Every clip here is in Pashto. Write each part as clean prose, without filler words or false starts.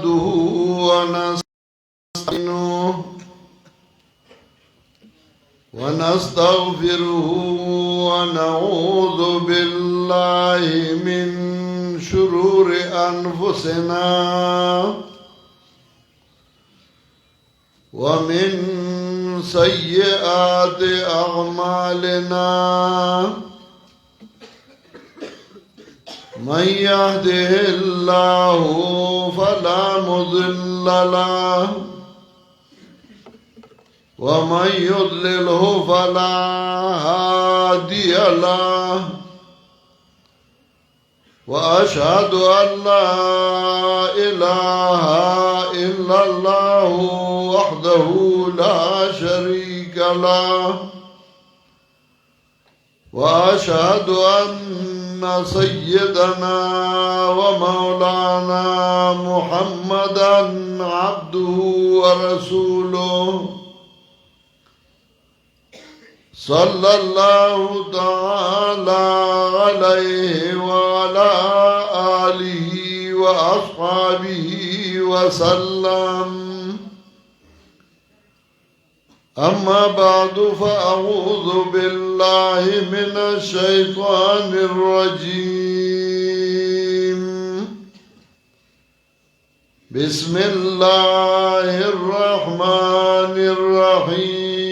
نحمده ونستعينه ونستغفره ونعوذ بالله من شرور أنفسنا ومن سيئات أعمالنا من يهده الله فلا مضل له ومن يضلله فلا هادي له وأشهد أن لا إله إلا الله وحده لا شريك له وأشهد أن سيدنا ومولانا محمدا عبده ورسوله صلى الله تعالى عليه وعلى آله وأصحابه وسلم. أما بعد فأعوذ بالله من الشيطان الرجيم. بسم الله الرحمن الرحيم.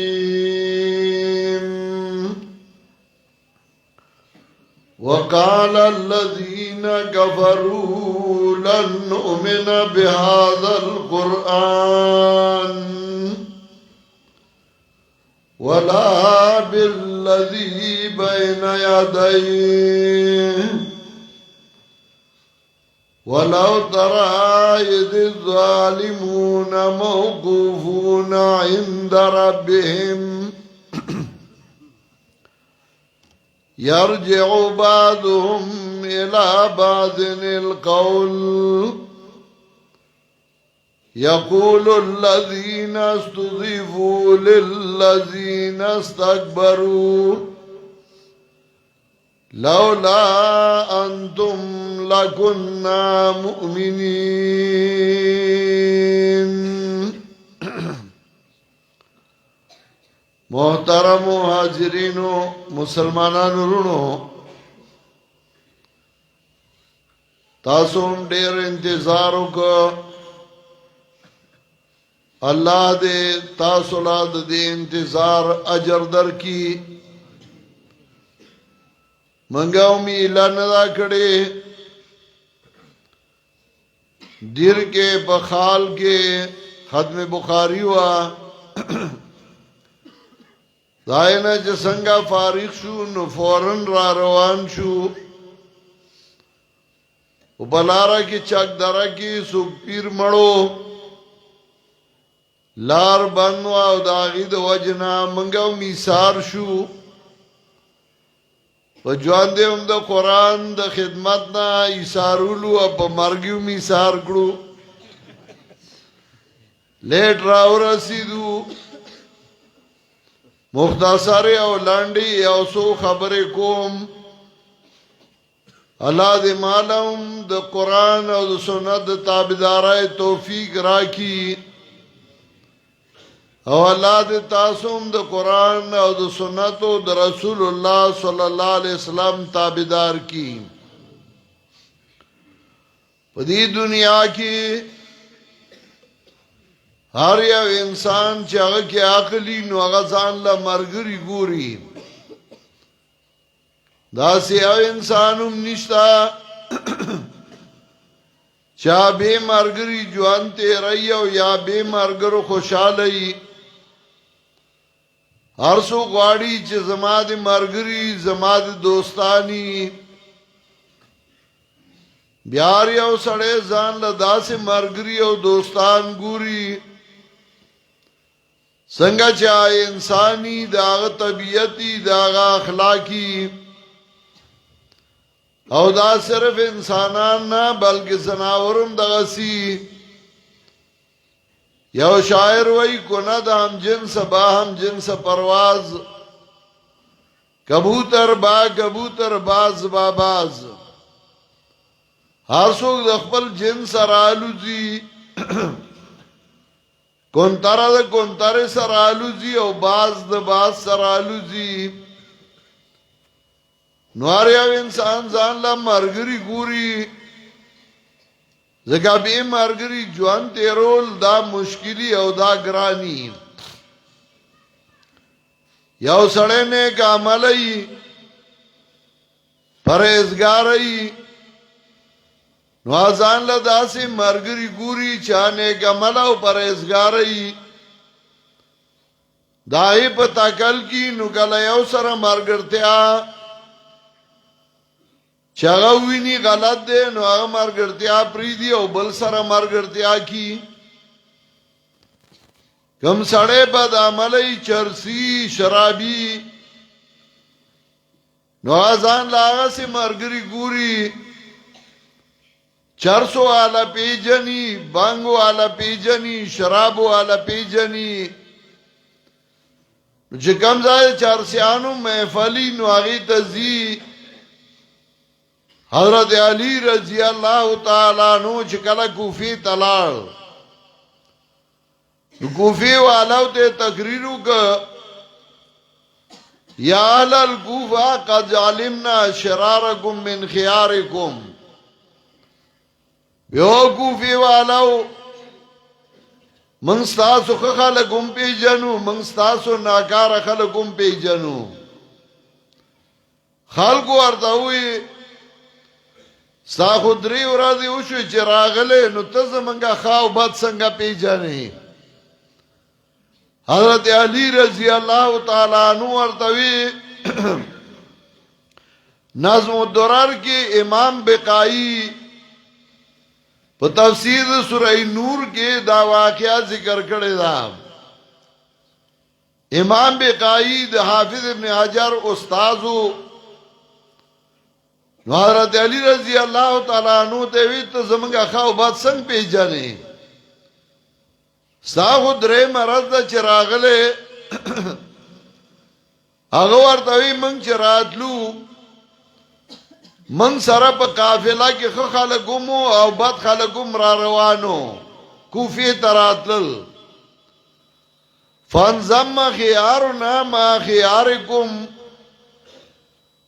وقال الذين كفروا لن نؤمن بهذا القرآن ولا بالذي بين يديه ولو ترى إذ الظالمون موقوفون عند ربهم يرجع بعضهم إلى بعض القول يقول الذين استضيفوا للذين استكبروا لولا أنتم لكنا مؤمنين. محترم حاضرین مسلمانانو رونو، تاسو هم ډېر انتظار وکړ. الله دې تاسو لا د دې انتظار اجر درکړي. منګه مې اعلان را کړې ډیر کې بخال کې ختم بخاری وا داینه چې څنګه فارغ شو نو فورن را روان شو. او بلاره کې چک دره کې سوک پیر مړو لار بنو او داغی د وجنا منګو میثار شو. و جوان دې هم د قرآن د خدمت نه ایثارولو او په مرګیو میثار کړو. لیټ راو رسیدو. مختصر او لانډي او سو خبرې کوم. الله دې مالم د قرآن او د سنت د تابعدارۍ توفیق راکړي. او الله دې تاسو هم د قرآن او د سنت او د رسول الله صلی الله علیه وسلم تابعدار کی. په دې دنیا کې هر یو انسان چې هغه کې عقلی نو هغه ځان له مرګري ګوري. داسې یو انسان هم نشته چا به مرګري ژوند تیری او یا به مرګرو خوشاله ای. هر څو غواړي چې زما د مرګري زما د دوستانی بیا یو سړی ځان له داسې مرګري او دوستان ګوري څنګه چې انساني داغه طبيعتي داغه اخلاقی او دا صرف انسانان نه بلکې زناورم دغه سی. یو شاعر وی کند هم جنس با هم جنس پرواز کبوتر با کبوتر باز با باز. هر څوک د خپل جنس سره الوزي کونتره د کونتره سره الوزي او باز د باز سره الوزي نوار یو انسان ځان لا مرګري ګوري زګا به مرګري ځوان تیرول دا مشکلی او دا ګرانی یو سړی نه کاملای پرهیزګاری نو ځان له داسې مرګري ګوري چانه کمل او پرهیزګاری دای په تکل کی نو کله یو سره مرګرتیا چاغوینی غلط ده نو هغه مرګرتیا پریدي او بل سره مرګرتیا کی کم سړی بد عملی چرسی شرابی نو ځان لاغه سي مرګري ګوري چرسو والا پیجنی بانگو والا پیجنی شرابو والا پیجنی چې کم ځای چرسیانو محفلی نو هغه تزي حضرت علی رضی الله تعالی عنہ چې کله کوفی تلال کوفی والو ته تقریر وکړ یا اهل الکوفہ قد علمنا شرارکم من خيارکم یو کوفی والو من ستاسو خلقم پی جنو من ستاسو ناکار خلقم پی جنو خلقو ورتاوی ستا خودری ورازی وشوی چه راغله نو تز منگا خواو بد سنگا پی جنی حضرت علی رضی اللہ تعالی عنہ ورتوی نظم الدرر کی امام بقائی په تفسیر سورہ نور کې دا واقعہ ذکر کړی دا امام بقائی د حافظ ابن حجر استادو حضرت علی رضی اللہ تعالی عنہ ته وی ته زمونږه خاو باد څنګه پیژنې ساغو درې مرز د چراغله هغه ورته وی مونږ چراتلو من سره په قافله کې خو خلکوم او بد خلکوم را روانو کوفی تراتل فانزم خيارنا ما خياركم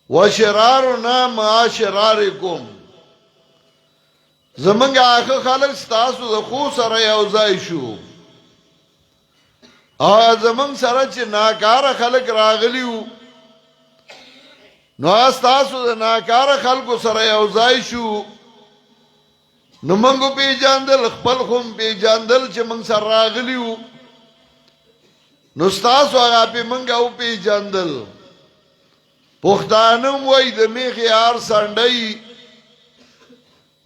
وشرارنا ما شراركم زمونږ هغه خلک ستاسو د خو سره یو ځای شو او زمونږ سره چې ناکاره خلک راغلیو نو استاسو د ناکار خلکو سره یو ځای شو نو منګو پیجاندل خپل خوم پیجاندل چې منګ سره راغلیو نو استاسو هغه په منګو پیجاندل پښتانم وای د میخ یار سانډای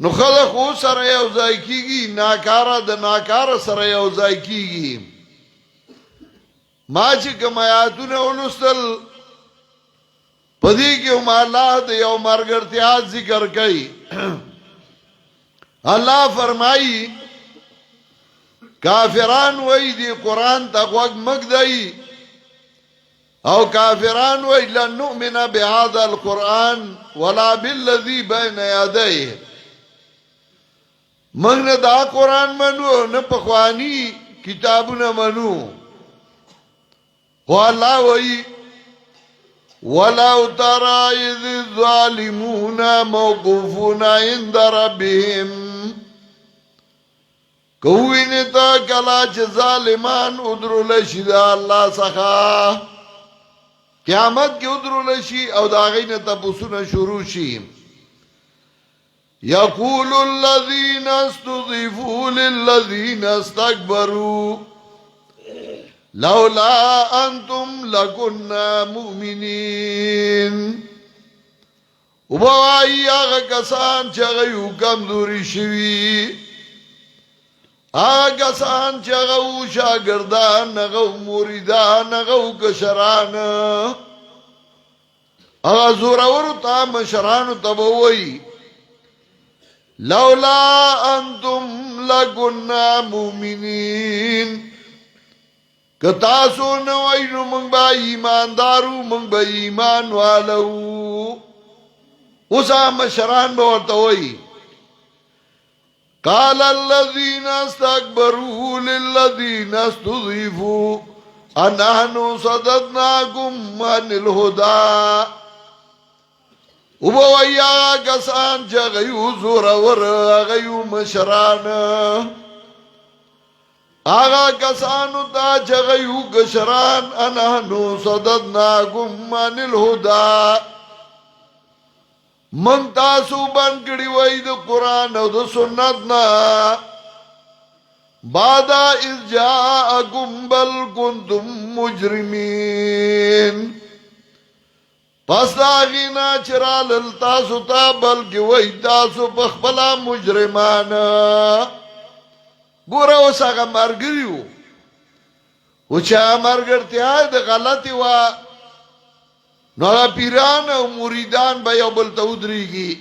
نو خلک خو سره یو ځای کیږي ناکاره د ناکاره سره یو ځای کیږي ما چې کمایاتونه ولستل پدې کې هم الله د یو مرګرتیا ذکر کوي الله فرمایي کافران وای دی قران ته وګ مګدای او کافران وای لن نؤمن بهذا القران ولا بالذي بين يديه موږ نه دا قران منو نه پخوانی کتابونه منو هو الله وای ولو ترى إذ الظالمون موقوفون عند ربهم کوینتا کلا چې ظالمان ادرول شي د الله څخه قیامت کې ادرول شي او دا غینه تاسو شروع شي یقول الذين استضعفوا للذين استكبروا لولا انتم لكنا مؤمنين وبوای هغه کسان چې یو کمزوري شوی هغه کسان چې هغه شاګردان هغه مریدان هغه کشران هغه زورور ته مشران تبوي لولا انتم لكنا مؤمنين کتاسو نوای نو مونږ به ایماندارو مونږ به ایمان والو اوسه مشران به ورته وای قال الذين استكبروا للذين استضعفوا انحن صددناكم عن الهدى وبویا کسان چې غيو زور ور غيو مشران آغا کسانو تا چې غيو گشران انحن صددناكم عن الهدى من تاسو بند کړي وای د قران او د سنت نه بعد اذ جاءكم بل كنتم مجرمين پس داغینا چرال تاسو تا بلکې وای تاسو په خپل مجرمان ګوره اوس هغه مرګریو او چې مرګرتیا د غلطي وا نو پیران او مریدان به یو بل ته ودرېږي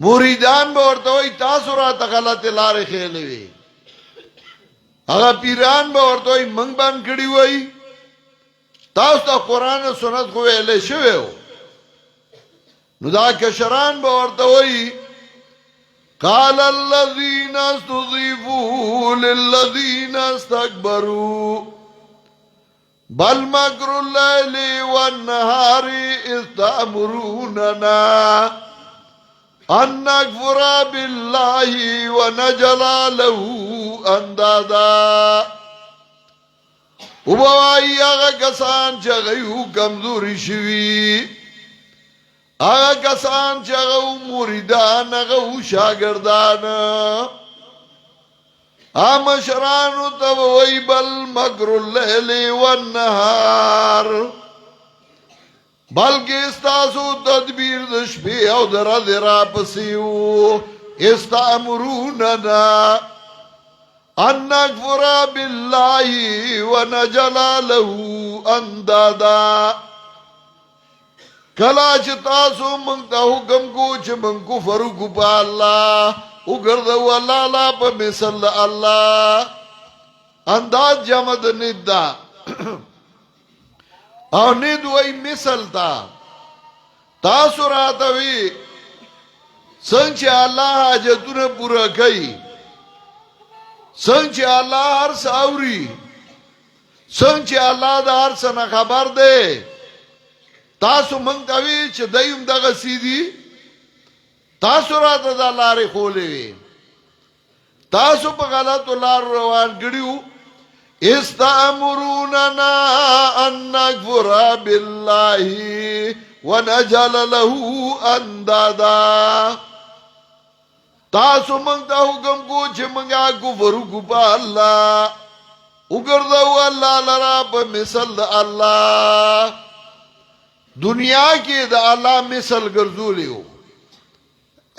مریدان به ورته وای تاسو را ته غلطه لارې خېلې وي هغه پیران به ورته وای منګ باندې کړي وای تاسو ته قران او سنت خو ویلې شوی نو دا کشران به ورته وای قال الذين استضيفوا للذين استكبروا بل مكر الليل والنهار إذ تأمروننا أن نكفر بالله ونجعل له أندادا وبوای هغه کسان چې غيو کمزوري شوي هغه کسان چې هغه مریدان هغه شاګردان مشرانو تبوی بل مکر اللیل والنهار بلکہ استاسو تدبیر دشپی او در درا پسیو استامروننا ان نکفر باللہ ونجعل له اندادا کلا چه تاسو منگتا حکم کو چه من کفر کو پا اللہ وګرځو الله لا په مثل الله انداز جمد ندا او ند وای مثل تا تاسو راتوي څنګه الله حاجتونه پورا کوي څنګه الله هر ساوري څنګه الله د هر څه خبر دی تاسو مونږ کوي چې دایم دغه سیدی تاسو را ته د لارې خولې تاسو په غلط لار روان کړیو استامروننا ان نکفر بالله ونجعل له اندادا تاسو مونږ ته حکم کو چې مونږه کفر وکړو په الله وګرځو الله لرا په مثل الله دنیا کې د الله مثل ګرځولیو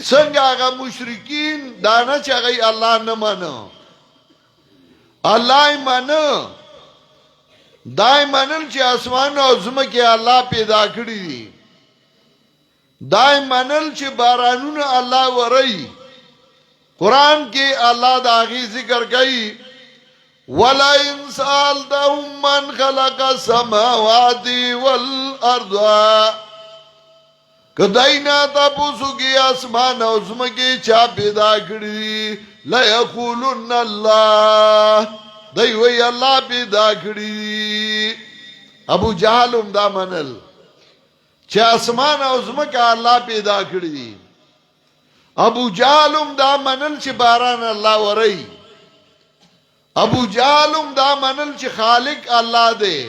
څنګه هغه مشرکین دانه چې هغه الله نه مانو الله یې مانو دای منل چې اسمان او زمکه الله پیدا کړی دي دای منل چې بارانونه الله وري قران کې الله دا غي ذکر کوي ولا انسان دهم من خلق السماوات والارض کداینا تاسو کې اسمان او زمکه چا پیدا کړی لا یقولن الله دای وی الله پیدا کړی ابو جهل هم دا منل چې اسمان او زمکه الله پیدا کړی ابو جهل هم دا منل چې باران الله وري ابو جهل هم دا منل چې خالق الله دی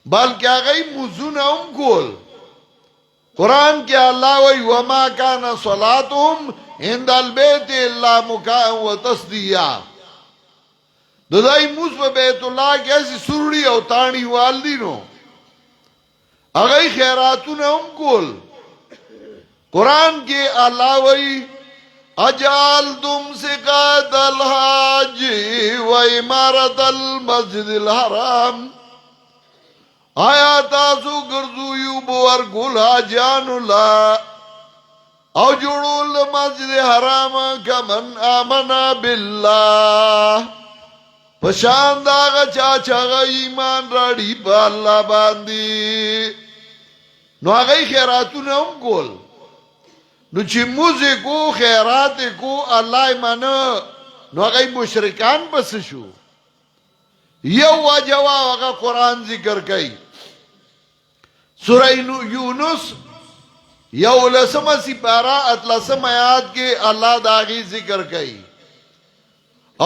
بلکې هغه مزونه هم کول قرآن کې الله وی وما كان صلاتهم عند البيت الا مكاء وتصديا دای موږ په بیت الله کې اسی سوري او تانی والدي نو هغه خیراتونه هم کول قرآن کې الله وی اجعلتم سقاط الحاج وامارة المسجد الحرام آیا تاسو ګرځو بور ګل حاجان الله او جوړول مسجد حرام کمن آمنا بالله پشان دا چا چا ایمان راړي په الله باندې نو هغه خیراتونه هم کول نو چې موزه کو خیرات کو الله منه نو هغه مشرکان بس شو یو وجوا هغه قران ذکر کوي سورہ یونس یو لسمه سپارہ اتلسم آیات کې الله داغي ذکر کوي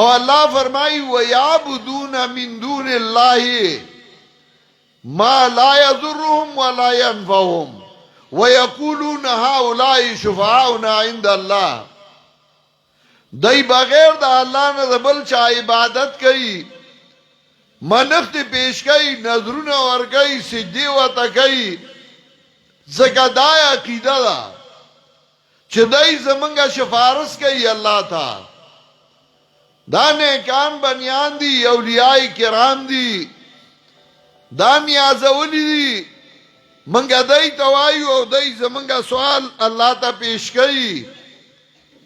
او الله فرمایي ويعبدون من دون الله ما لا يضرهم ولا ينفعهم ويقولون هؤلاء شفعاؤنا عند الله دای بغیر د الله نه بل چا عبادت کوي منښت پیش کوي نظرونه ور کوي سجدي وته کوي زکه دا عقیده ده چې دای زمونږه شفارس کوي الله ته دا نیکان بنیان دي اولیاء کرام دي دا نیازولی دي منګه دای توایو او دای زمونږه سوال الله ته پیش کوي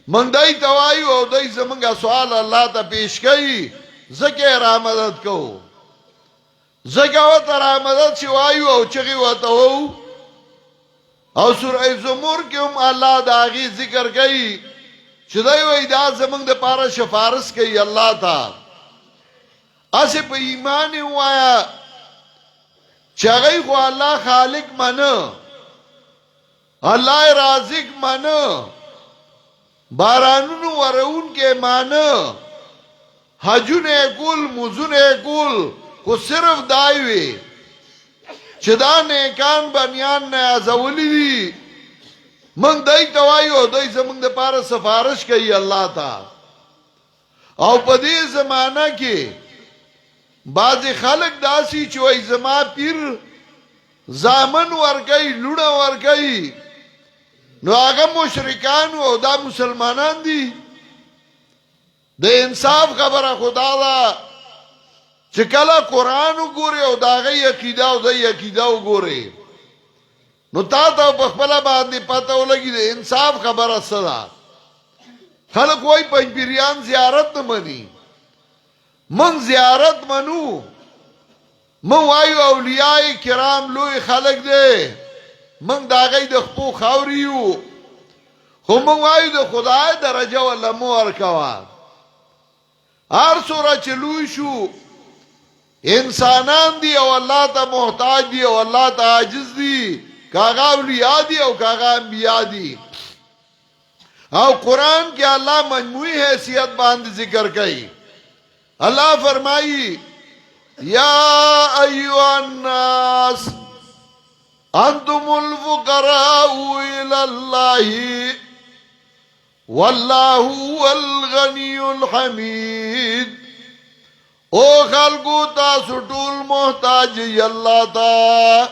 من دای توایو او دای زمونږه سوال الله ته پیش کوي زکه را مدد کو زکه وته را مدد شي وایو او چغي وته وو او سورہ زمر کې هم الله داغي ذکر کوي چې دوی وای دا زمونږ د پاره شفارس کوي الله تا اسه په ایمان وایا چې هغه خو الله خالق منه الله رازق منه بارانونو ورون کې مانه حجونه کول مزونه کول کو صرف دای وي چې دا نیکان بنیان نه ازولی دي من دای توایو دای زمونږ د پاره سفارش کوي الله تا او په دې زمانہ کې بعض خلک داسي چې وای زما پیر زامن ورګي لونه ورګي نو هغه مشرکان او دا مسلمانان دي د انصاف خبره خدا دا چې کله قران وګوري او داغه عقیده او د عقیده وګوري نو تا ته په خپل باندې پته ولګي د انصاف خبره سره خلک وای پنځپیریان زیارت نه مني من زیارت منو من وایو اولیاء کرام لوی خلق دے من داغی د خپو خاوریو خو من وایو د خدای درجه ولا مور کوا هر سوره چلوی شو انسانان دی او الله ته محتاج دی او الله ته عاجز دی کاغا اولیاء دی او کاغا انبیاء دی او قرآن کې الله مجموعی حیثیت باندې ذکر کړي اللہ فرمائی یا ایوہ الناس انتم الفقراء الاللہ واللہ هو الغنی الحمید او خلقو تاسو ټول محتاج اللہ تا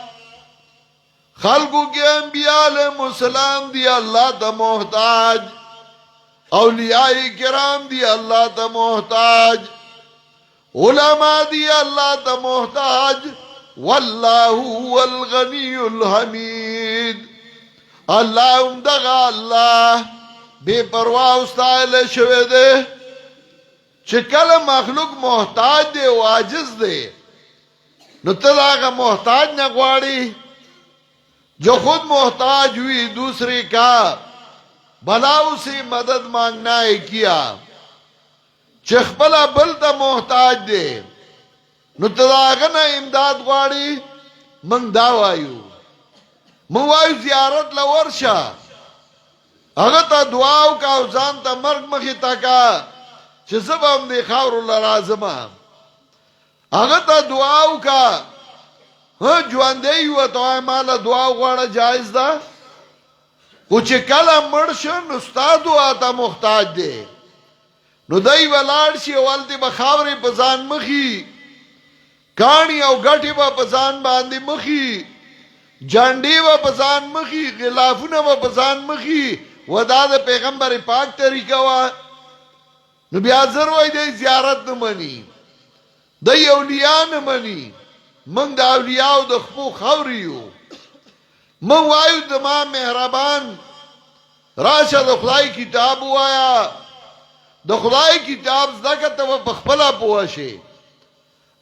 خلقو کے انبیاء علیہ السلام دی اللہ تا محتاج اولیاء کرام دی اللہ تا محتاج علماء دی اللہ تا محتاج واللہ هو الغنی الحمید اللہ امدغا اللہ بے پرواہ استائل شوے دے چکل مخلوق محتاج دے و عاجز دے نو تلاغا محتاج نگواری جو خود محتاج ہوئی دوسرے کا بلاؤ سے مدد مانگنا ہے کیا چخبلا بل تا محتاج دے نو تداغنا امداد غواړي من دا وایو من وایو زیارت لورشا هغه ته دعا او کا ځان ته مرګ مخې تا کا چې زبم دې خاور لرازما هغه ته دعا او کا ها ژوندې یو ته مال دعا غواړه جایز ده خو چې کله مرشن استاد دعا ته محتاج دی نو دای ولاړ شي ولته بخاوري پزان مخي کانی او غټي په پزان باندې مخي جانډي په پزان مخي غلافونه په پزان مخي ودا د پیغمبر پاک طریقه وا نو بیا زر وای دی زیارت نه مني د اولیاء نه مني من د اولیاء د خپو خوريو من وایو د ما مهربان راشه د خدای کتاب وایا د خدای کتاب زکه ته په خپل پوښي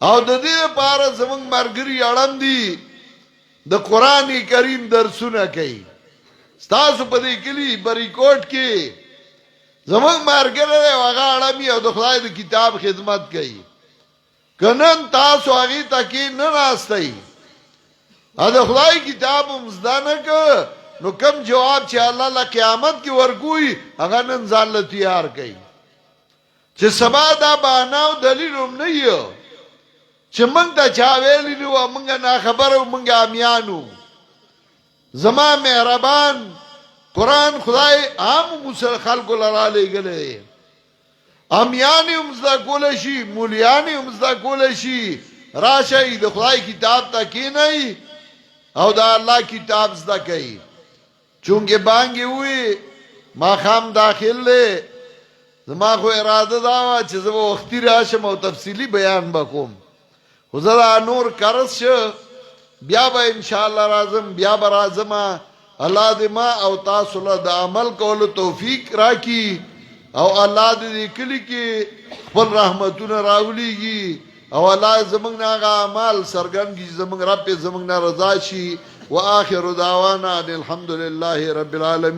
او د دې لپاره زمونږ مرګري اړم دي د قران کریم درسونه کوي ستاسو په دې کلی بریکوټ کې زمونږ مارګره هغه اړمي او د خدای د کتاب خدمت کوي کنن تاسو هغه تکي نه راستئ ا د خدای کتاب مزدانه ک نو کم جواب چې الله له قیامت کې ورګوي هغه نن ځان له تیار کوي چې سبا دا باناو دلیل هم نه یو چې موږ ته چا ویلی نو موږ نه خبرو موږ امیانو زما مهربان قرآن خدای عام مسل خلق لرا لګلې امیانی هم زدا کول شي مولیانی هم زدا کول شي راشي د خدای کتاب ته کې نه او دا الله کتاب زدا کوي چونګه بانګي وي ما خام داخل له زما خو اراده دا چې زه وختي راشم او تفصیلی بیان وکوم خو زه نور قرض شه بیا به ان شاء الله راځم بیا به راځم الله دې ما او تاسو له د عمل کولو توفیق راکړي او الله دې کلی کې خپل رحمتونه راولېږي او الله زمنګ نه اعمال سرګنګي زمنګ رب زمنګ نه رضا شي واخر دعوانا الحمد لله رب العالمين.